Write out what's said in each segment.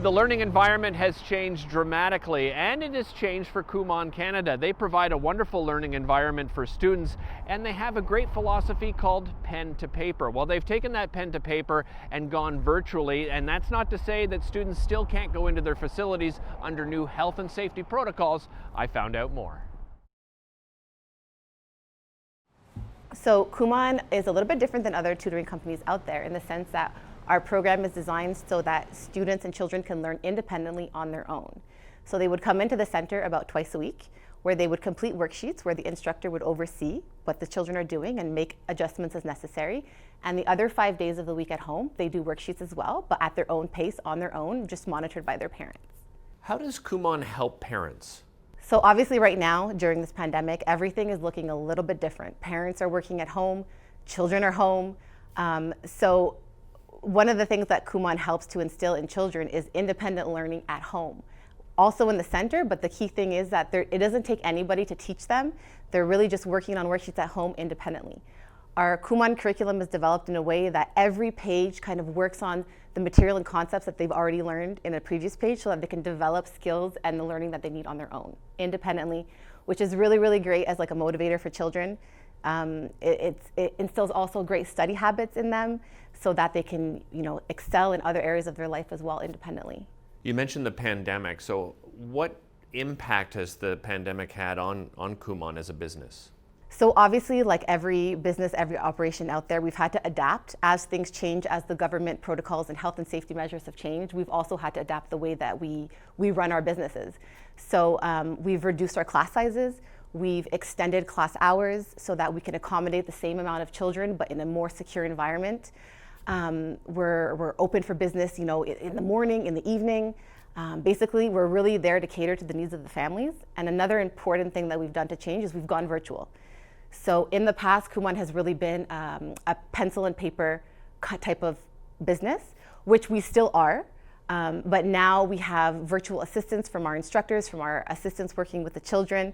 The learning environment has changed dramatically, and it has changed for Kumon Canada. They provide a wonderful learning environment for students, and they have a great philosophy called pen to paper. Well, they've taken that pen to paper and gone virtually, and that's not to say that students still can't go into their facilities under new health and safety protocols. I found out more. So Kumon is a little bit different than other tutoring companies out there in the sense that our program is designed so that students and children can learn independently on their own. So they would come into the center about twice a week, where they would complete worksheets where the instructor would oversee what the children are doing and make adjustments as necessary. And the other 5 days of the week at home, they do worksheets as well, but at their own pace, on their own, just monitored by their parents. How does Kumon help parents? So obviously right now, during this pandemic, everything is looking a little bit different. Parents are working at home, children are home. So one of the things that Kumon helps to instill in children is independent learning at home. Also in the center, but the key thing is that it doesn't take anybody to teach them. They're really just working on worksheets at home independently. Our Kumon curriculum is developed in a way that every page kind of works on the material and concepts that they've already learned in a previous page so that they can develop skills and the learning that they need on their own independently, which is really, really great as like a motivator for children. It instills also great study habits in them so that they can, excel in other areas of their life as well independently. You mentioned the pandemic, so what impact has the pandemic had on Kumon as a business? So obviously, like every business, every operation out there, we've had to adapt as things change, as the government protocols and health and safety measures have changed. We've also had to adapt the way that we run our businesses. So we've reduced our class sizes. We've extended class hours so that we can accommodate the same amount of children, but in a more secure environment. We're open for business, in the morning, in the evening. Basically, we're really there to cater to the needs of the families. And another important thing that we've done to change is we've gone virtual. So in the past, Kumon has really been a pencil and paper type of business, which we still are. But now we have virtual assistants from our instructors, from our assistants working with the children.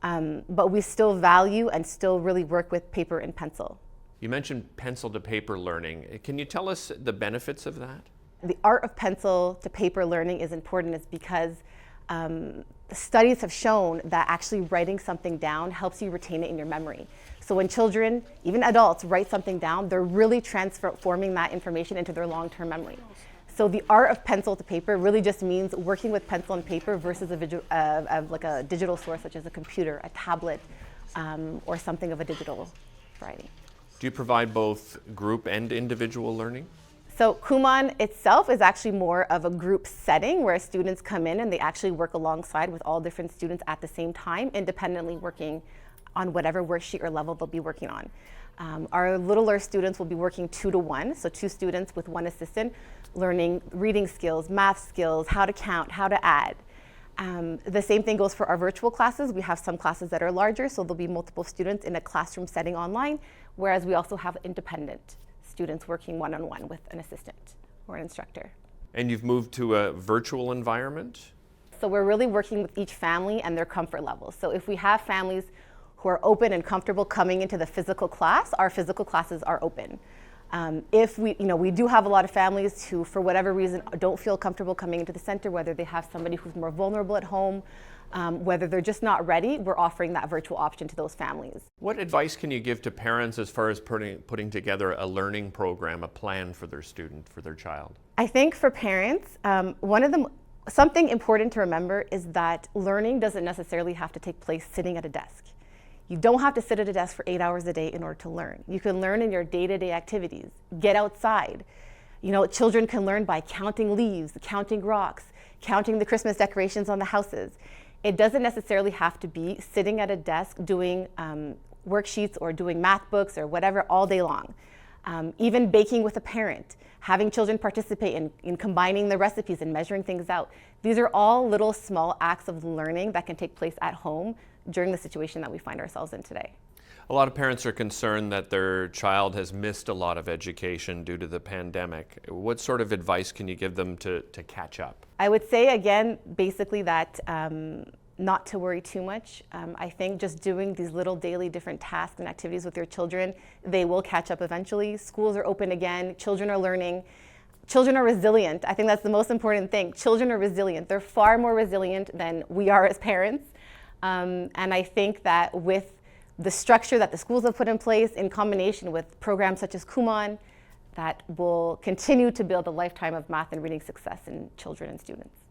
But we still value and still really work with paper and pencil. You mentioned pencil to paper learning. Can you tell us the benefits of that? The art of pencil to paper learning is important is because studies have shown that actually writing something down helps you retain it in your memory. So when children, even adults, write something down, they're really transforming that information into their long-term memory. So the art of pencil to paper really just means working with pencil and paper versus like a digital source such as a computer, a tablet, or something of a digital variety. Do you provide both group and individual learning? So Kumon itself is actually more of a group setting where students come in and they actually work alongside with all different students at the same time, independently working on whatever worksheet or level they'll be working on. Our littler students will be working 2 to 1, so 2 students with 1 assistant, learning reading skills, math skills, how to count, how to add. The same thing goes for our virtual classes. We have some classes that are larger, so there'll be multiple students in a classroom setting online, whereas we also have independent students working one-on-one with an assistant or an instructor. And you've moved to a virtual environment? So we're really working with each family and their comfort level. So if we have families who are open and comfortable coming into the physical class, our physical classes are open. If we do have a lot of families who, for whatever reason, don't feel comfortable coming into the center, whether they have somebody who's more vulnerable at home, whether they're just not ready, we're offering that virtual option to those families. What advice can you give to parents as far as putting together a learning program, a plan for their student, for their child? I think for parents, something important to remember is that learning doesn't necessarily have to take place sitting at a desk. You don't have to sit at a desk for 8 hours a day in order to learn. You can learn in your day-to-day activities. Get outside. Children can learn by counting leaves, counting rocks, counting the Christmas decorations on the houses. It doesn't necessarily have to be sitting at a desk doing worksheets or doing math books or whatever all day long. Even baking with a parent, having children participate in combining the recipes and measuring things out. These are all little small acts of learning that can take place at home during the situation that we find ourselves in today. A lot of parents are concerned that their child has missed a lot of education due to the pandemic. What sort of advice can you give them to catch up? I would say, again, basically that not to worry too much. I think just doing these little daily different tasks and activities with your children, they will catch up eventually. Schools are open again, children are learning. children are resilient. I think that's the most important thing. Children are resilient. They're far more resilient than we are as parents. And I think that with the structure that the schools have put in place in combination with programs such as Kumon, that will continue to build a lifetime of math and reading success in children and students.